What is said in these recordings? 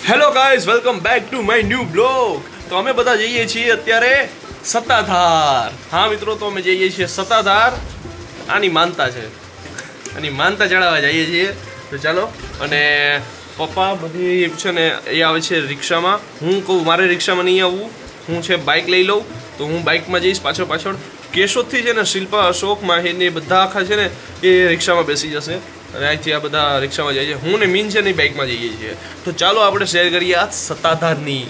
Hello guys, welcome back to my new blog. તો અમે બધા જઈએ છીએ અત્યારે સત્તાધાર. હા મિત્રો, તો અમે જઈએ છીએ સત્તાધાર. આની માનતા છે, આની માનતા ચડાવવા જઈએ છીએ. તો ચાલો. અને પપ્પા બધી છે ને એ આવે છે રિક્ષામાં. હું કહું મારે રિક્ષામાં નહીં આવવું, હું છે બાઇક લઈ લઉં. તો હું બાઇકમાં જઈશ પાછળ. કેશોદથી છે ને શિલ્પા, અશોક, માહિર બધા આખા છે ને એ રિક્ષામાં બેસી જશે. અને અહીંથી આ બધા રિક્ષામાં જાય છે. હું ને મીન છે ને બાઇકમાં જઈએ છીએ. તો ચાલો આપણે શેર કરીએ આ સત્તાધારની.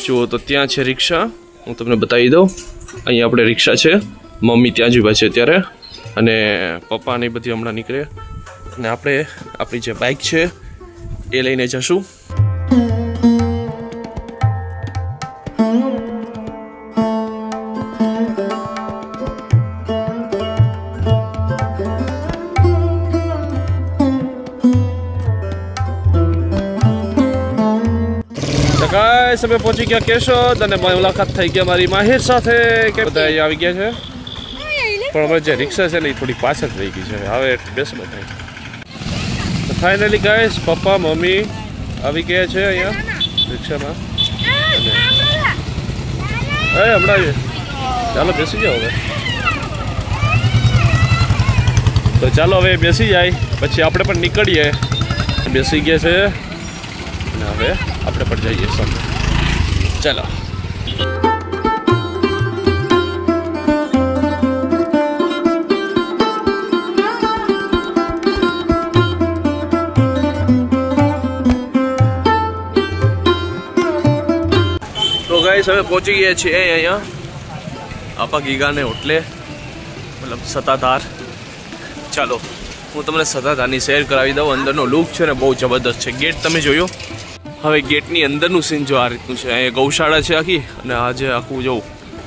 જુઓ તો ત્યાં છે રિક્ષા, હું તમને બતાવી દઉં. અહીંયા આપણે રિક્ષા છે, મમ્મી ત્યાં જ ઊભા છે અત્યારે, અને પપ્પા ને બધી હમણાં નીકળે. અને આપણે આપણી જે બાઇક છે એ લઈને જશું. ગાઈસ અમે પહોંચી ગયા કેશોદ અને મુલાકાત થઈ ગયા મારી માહિર સાથે. કે બધા અહીંયા આવી ગયા છે, પણ હવે જે રિક્ષા છે ને એ થોડી પાછળ રહી ગઈ છે. હવે બેસો બધા. ફાઇનલી ગાઈસ પપ્પા મમ્મી આવી ગયા છે અહીંયા રિક્ષામાં. અને હમણાં ચાલો બેસી જાઓ હવે. તો ચાલો હવે બેસી જાય, પછી આપણે પણ નીકળીએ. બેસી ગયા છે અને હવે આપણે પણ જઈએ સામે. ચાલો. તો ગાઈસ હવે પહોંચી ગયા છીએ અહીંયા આપા ગીગાને હોટલે, મતલબ સત્તાધાર. ચાલો હું તમને સત્તાધારની શેર કરાવી દઉં. અંદરનો લુક છે ને બહુ જબરદસ્ત છે. ગેટ તમે જોયો? હવે ગેટની અંદરનું સીન જો આ રીતનું છે. અહીંયા ગૌશાળા છે આખી, અને આ જે આખું જો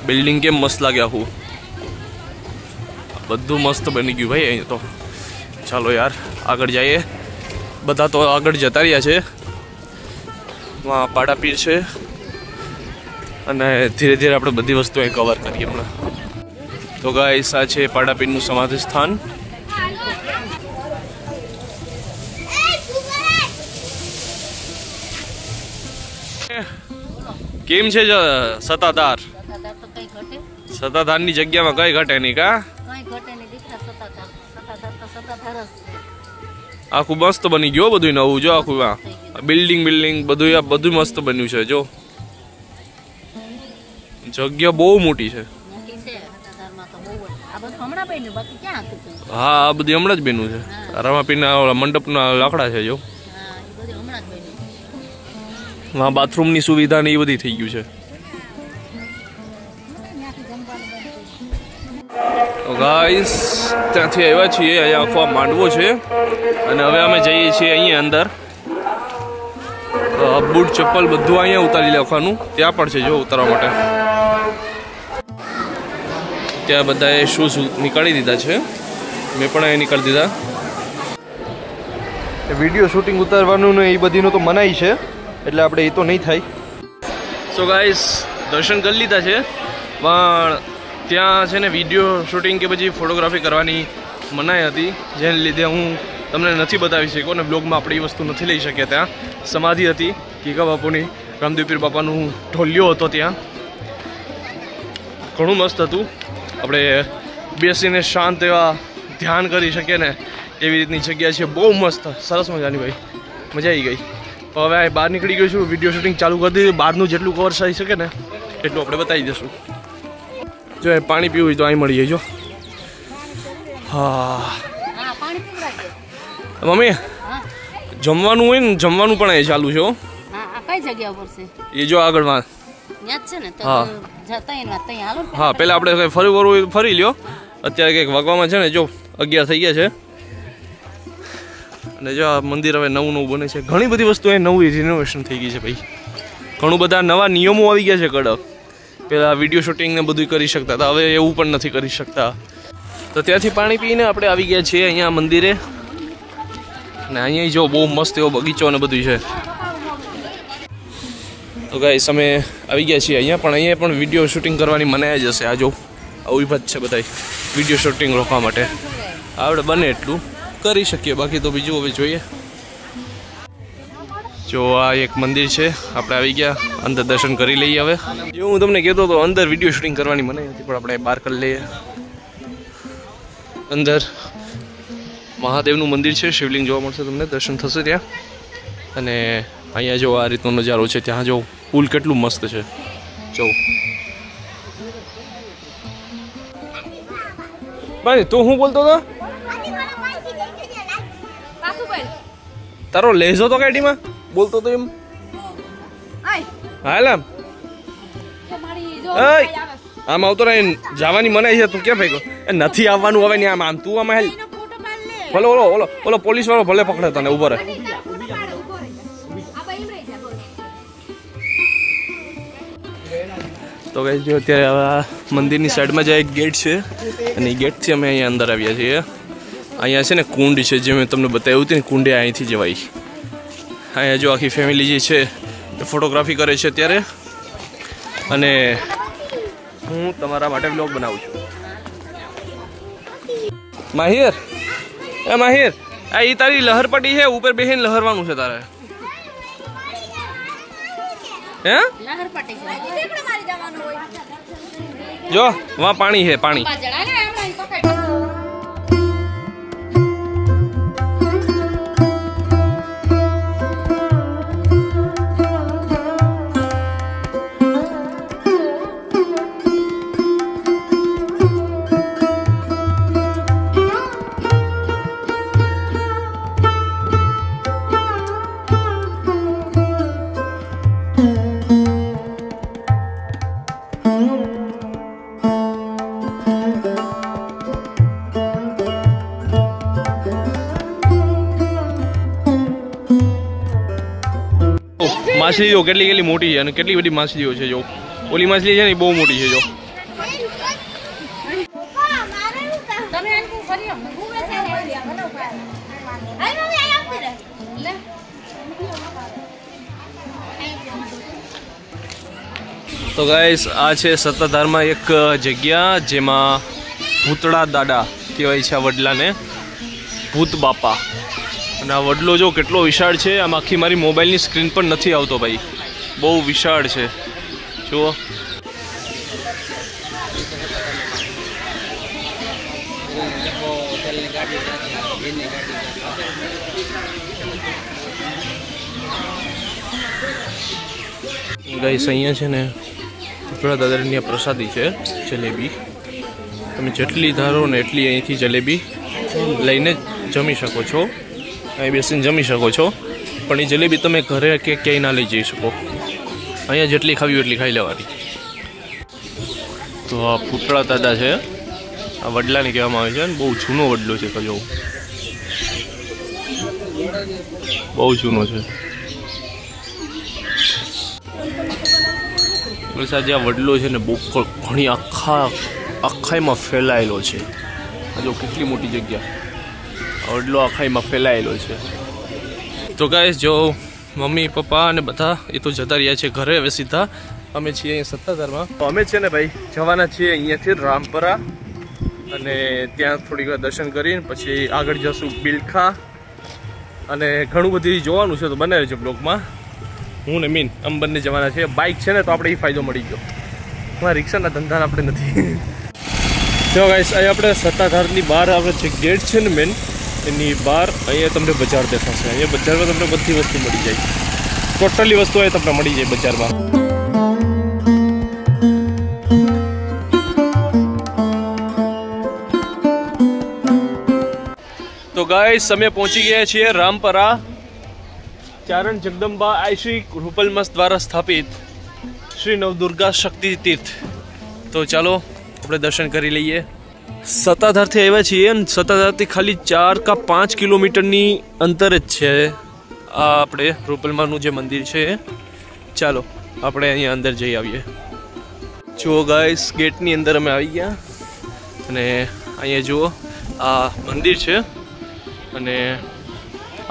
બિલ્ડિંગ કેમ મસ્ત લાગે આખું, બધું મસ્ત બની ગયું ભાઈ અહીંયા તો. ચાલો યાર આગળ જઈએ. બધા તો આગળ જતા રહ્યા છે. વहाँ પાડાપીર છે, અને ધીરે ધીરે આપણે બધી વસ્તુ અહીં કવર કરીએ હમણાં. તો ગાઈસ આ છે પાડાપીરનું સમાધિ સ્થાન. કેમ છે સત્તાધાર? સત્તાધારની જગ્યામાં કઈ ઘટે નહીં કા? આખું મસ્ત બની ગયું બધું નવું. જો આખું બિલ્ડિંગ બધું મસ્ત બન્યું છે. જો જગ્યા બહુ મોટી છે. હા આ બધી હમણાં જ બન્યું છે. રમાપીરના મંડપના લાકડા છે. જો હા બાથરૂમની સુવિધા ને એ બધી થઈ ગયું છે. ગાઈસ ત્યાંથી આવ્યા છીએ, અહીંયા આખો માંડવો છે, અને હવે અમે જઈએ છીએ અહીંયા અંદર. બૂટ ચપ્પલ બધું અહીંયા ઉતારી લેવાનું. ત્યાં પણ છે જો ઉતારવા માટે. ત્યાં બધાએ શૂઝ નીકાળી દીધા છે, મેં પણ અહીંયા નીકાળી દીધા. વિડીયો શૂટિંગ ઉતારવાનું ને એ બધીનું તો મનાઈ છે, એટલે આપણે એ તો નહીં થાય. સો ગાઈસ દર્શન કરી લીધા છે, પણ ત્યાં છે ને વિડીયો શૂટિંગ કે પછી ફોટોગ્રાફી કરવાની મનાઈ હતી, જેને લીધે હું તમને નથી બતાવી શક્યો ને બ્લોગમાં આપણે એ વસ્તુ નથી લઈ શક્યા. ત્યાં સમાધિ હતી ગીગા બાપુની, રામદેવપીર બાપાનું ઢોલિયો હતો. ત્યાં ઘણું મસ્ત હતું. આપણે બેસીને શાંત એવા ધ્યાન કરી શકીએ ને એવી રીતની જગ્યા છે. બહુ મસ્ત સરસ મજાની ભાઈ, મજા આવી ગઈ. તો હવે બહાર નીકળી ગયો છું, વિડીયો શૂટિંગ ચાલુ કરી દીધું. બહારનું જેટલું કવર થઈ શકે ને એટલું આપણે બતાવી દઈશું. જો પાણી પીવું હોય તો અહીં મળીએ. જો હા મમ્મી જમવાનું હોય ને, જમવાનું પણ અહીં ચાલુ છે. કઈ જગ્યા ઉપર છે એ જો આગળ માં. હા હા પેલા આપણે ફરી લ્યો. અત્યારે કંઈક વાગવામાં છે ને, જો 11 થઈ ગયા છે. અને જો આ મંદિર હવે નવું બને છે. ઘણી બધી વસ્તુ અહીં નવી રિનોવેશન થઈ ગઈ છે ભાઈ. ઘણું બધા નવા નિયમો આવી ગયા છે કડક. પહેલાં વિડીયો શૂટિંગ ને બધું કરી શકતા હતા, હવે એવું પણ નથી કરી શકતા. તો ત્યાંથી પાણી પીને આપણે આવી ગયા છીએ અહીંયા મંદિરે. અને અહીંયા જો બહુ મસ્ત એવો બગીચો અને બધું છે. તો ગાઈસ અમે આવી ગયા છીએ અહીંયા, પણ અહીંયા પણ વિડીયો શૂટિંગ કરવાની મનાઈ જ હશે. આ જો આવી જ છે બધા વિડીયો શૂટિંગ રોકવા માટે. આપણે બને એટલું કરી શકીએ, બાકી તો બીજું હવે જોઈએ. જો આ એક મંદિર છે, આપણે આવી ગયા અંદર, દર્શન કરી લઈએ. હવે જો હું તમને કહેતો હતો અંદર વિડીયો શૂટિંગ કરવાની મનાઈ હતી, પણ આપણે બહાર કરી લઈએ. અંદર મહાદેવનું મંદિર છે, શિવલિંગ જોવા મળશે તમને, દર્શન થશે ત્યાં. અને અહીંયા જો આ રીતનો નજારો છે, ત્યાં જો પુલ કેટલું મસ્ત છે. જો ભાઈ તું શું બોલતો હતો? તારો લેઝો તો કેટીમાં બોલતો તો એમ. હાલ આમ આમ આવતો રહે, જવાની મનાઈ છે. તું ક્યાં ભાઈ નથી આવવાનું હવે ને? આમ આમ તું આમ હેલ. ભલે ઓલો ઓલો ઓલો પોલીસ વાળો ભલે પકડે તને, ઉભો રહે. તો ગાઈસ જો અત્યારે આ મંદિરની સાઈડમાં જે એક ગેટ છે, અને એ ગેટથી અમે અહીંયા અંદર આવ્યા છીએ. અહીંયા છે ને કુંડ છે, જે મેં તમને બતાવ્યું હતું ને, કુંડે અહીંથી જવાય. અહીંયા જો આખી ફેમિલી જે છે એ ફોટોગ્રાફી કરે છે અત્યારે, અને હું તમારા માટે વ્લોગ બનાવું છું. માહિર, એ માહિર, આ ઈ તારી લહરપટ્ટી છે, ઉપર બેહીને લહરવાનું છે તારે. હે જો વहाँ પાણી છે, પાણી. માછલીઓ કેટલી મોટી છે, અને કેટલી બધી માછલીઓ છે. જો ઓલી માછલી છે ને એ બહુ મોટી છે. જો તો ગાઈસ આ છે સત્તાધારમાં એક જગ્યા જેમાં ભૂતળા દાદા કહેવાય છે આ વડલાને, ભૂત બાપા. અને આ વડલો જો કેટલો વિશાળ છે, આમ આખી મારી મોબાઈલની સ્ક્રીન પણ નથી આવતો ભાઈ, બહુ વિશાળ છે. જુઓ ગાઈસ અહીંયા છે ને ભૂતળા દાદાની પ્રસાદી છે, જલેબી. તમે જેટલી ધારો ને એટલી અહીંથી જલેબી લઈને જમી શકો છો, અહીં બેસીને જમી શકો છો. પણ એ જલેબી તમે ઘરે કે ક્યાંય ના લઈ જઈ શકો, અહીંયા જેટલી ખાવી એટલી ખાઈ લેવાની. તો આ ભૂતળા દાદા છે, આ વડલાને કહેવામાં આવે છે, અને બહુ જૂનો વડલો છે. તો જો બહુ જૂનો છે. જે આ વડલો છે ને બહુ ઘણી આખાઈમાં ફેલાયેલો છે. આ જો કેટલી મોટી જગ્યા, વડલો આખાઈમાં ફેલાયેલો છે. તો ગાઈસ જો મમ્મી પપ્પા અને બધા એ તો જતા રહ્યા છે ઘરે. હવે સીધા અમે છીએ અહીંયા સત્તાધારમાં. તો અમે છે ને ભાઈ જવાના છીએ અહીંયાથી રામપરા, અને ત્યાં થોડીક વાર દર્શન કરીને પછી આગળ જશું બિલખા, અને ઘણું બધું જોવાનું છે. તો બનાવ્યું છે બ્લોગમાં. હું ને મીન આમ બંને જવાના છે. બાઇક છે ને તો આપણે એ ફાયદો મળી ગયો, એમાં રિક્ષાના ધંધા આપણે નથી. જો ગાઈસ અહીં આપણે સત્તાધારની બહાર આપણે જે ગેટ છે ને મેન, એની બહાર અહીંયા તમને બજાર દેખાશે. અહીંયા બજારમાં તમને બધી વસ્તુ મળી જાય, ટોટલી વસ્તુ અહીં તમને મળી જાય બજારમાં. તો ગાઈસ અમે પહોંચી ગયા છીએ રામપરા. ચારણ જગદંબા આશ્રી રૂપલમસ દ્વારા સ્થાપિત શ્રી નવદુર્ગા શક્તિ તીર્થ. તો ચાલો આપણે દર્શન કરી લઈએ. સત્તાધારથી આવ્યા છીએ, અને સત્તાધારથી ખાલી 4 કે 5 કિલોમીટરની અંતર જ છે આ આપણે રૂપલમાનું જે મંદિર છે. ચાલો આપણે અહીંયા અંદર જઈ આવીએ. જુઓ ગાઈસ ગેટની અંદર અમે આવી ગયા, અને અહીંયા જુઓ આ મંદિર છે, અને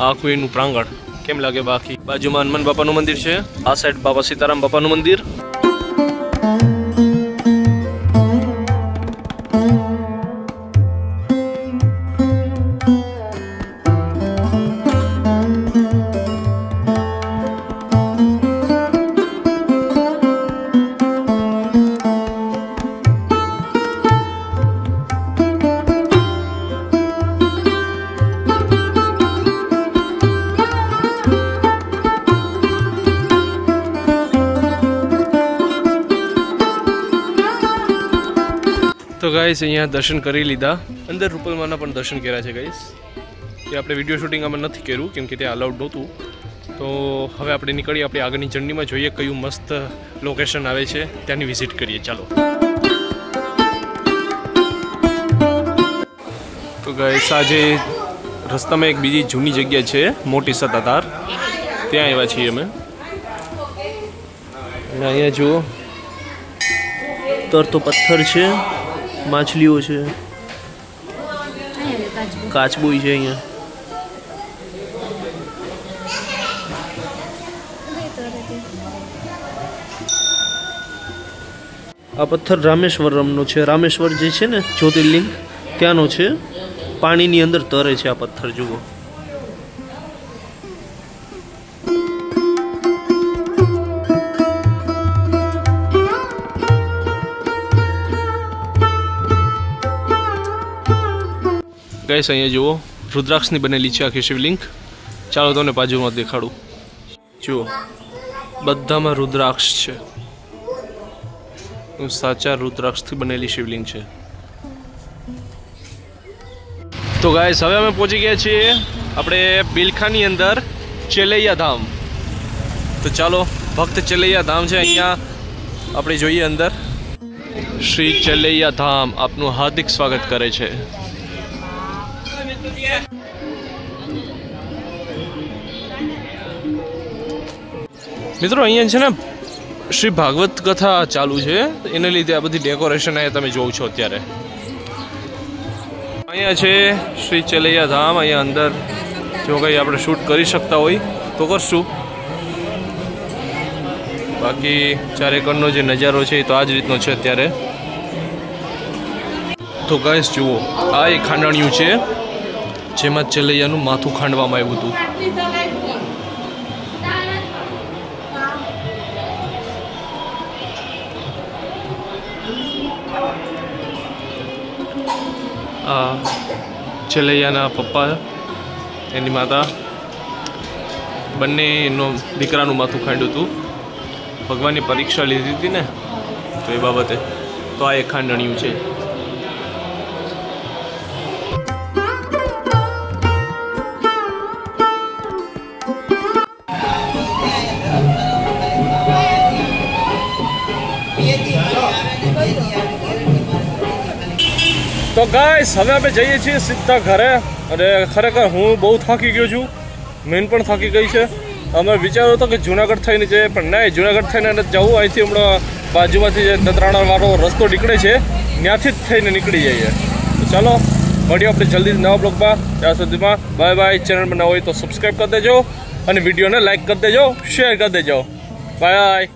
આખું એનું પ્રાંગણ કેમ લાગે. બાકી બાજુમાં હનુમાન બાપાનું મંદિર છે, આ સાઈડ બાબા સીતારામ બાપાનું મંદિર. તો ગાઈસ અહીંયા દર્શન કરી લીધા, અંદર રૂપલમાના પણ દર્શન કર્યા છે ગાઈસ. એ આપણે વિડીયો શૂટિંગ આમાં નથી કર્યું કેમ કે ત્યાં અલાઉડ નહોતું. તો હવે આપણે નીકળીએ આપણી આગળની જર્નીમાં, જોઈએ કયું મસ્ત લોકેશન આવે છે ત્યાંની વિઝિટ કરીએ. ચાલો. તો ગાઈસ આજે રસ્તામાં એક બીજી જૂની જગ્યા છે, મોટી સત્તાધાર, ત્યાં આવ્યા છીએ અમે. અને અહીંયા જુઓ તરતો પથ્થર છે, માછલીઓ છે, કાચબોઈ છે અહીંયા. આ પથ્થર રામેશ્વરમનો છે. રામેશ્વર જે છે ને જ્યોતિર્લિંગ ત્યાંનો છે. પાણીની અંદર તરે છે આ પથ્થર, જુઓ. ગાઈસ અહીંયા જુઓ રુદ્રાક્ષની બનેલી છે આખી શિવલિંગ. ચાલો તમને બાજુમાં દેખાડું. જુઓ બધામાં રુદ્રાક્ષ છે, સાચા રુદ્રાક્ષથી બનેલી શિવલિંગ છે. તો ગાઈસ હવે અમે પહોંચી ગયા છીએ આપણે બિલખાની અંદર ચેલૈયા ધામ. તો ચાલો, ભક્ત ચેલૈયા ધામ છે અહીંયા, આપણે જોઈએ અંદર. શ્રી ચેલૈયા ધામ આપનું હાર્દિક સ્વાગત કરે છે. મિત્રો અહીંયા છે ને શ્રી ભાગવત કથા ચાલુ છે, એને લીધે આ બધી ડેકોરેશન અહીંયા તમે જોવો છો અત્યારે. અહીંયા છે શ્રી ચેલૈયા ધામ. અહીંયા અંદર જો કંઈ આપણે શૂટ કરી શકતા હોય તો કરશું, બાકી ચારેકરનો જે નજારો છે એ તો આ જ રીતનો છે અત્યારે. તો ગાઈસ જુઓ, આ એક ખાંડણિયું છે જેમાં ચેલૈયાનું માથું ખાંડવામાં આવ્યું હતું. આ ચેલૈયાના પપ્પા, એની માતા, બંનેનો દીકરાનું માથું ખાંડ્યું હતું. ભગવાનની પરીક્ષા લીધી હતી ને, તો એ બાબતે. તો આ એક ખાંડણિયું છે. તો ગાઈસ હવે આપણે જઈએ છીએ સીધા ઘરે. અને ખરેખર હું બહુ થાકી ગયો છું, મેન પણ થાકી ગઈ છે. અમે વિચાર્યો હતો કે જુનાગઢ થઈને જઈએ, પણ નહીં, જુનાગઢ થઈને નથી જવું. અહીંથી હમણાં બાજુમાંથી જે દત્રાણાવાળો રસ્તો નીકળે છે ત્યાંથી જ થઈને નીકળી જઈએ. તો ચાલો મળીએ આપણે જલ્દી નવા બ્લોગમાં. ત્યાં સુધીમાં બાય બાય. ચેનલમાં ન હોય તો સબસ્ક્રાઈબ કરી દેજો અને વિડીયોને લાઈક કરી દેજો, શેર કરી દેજો. બાય.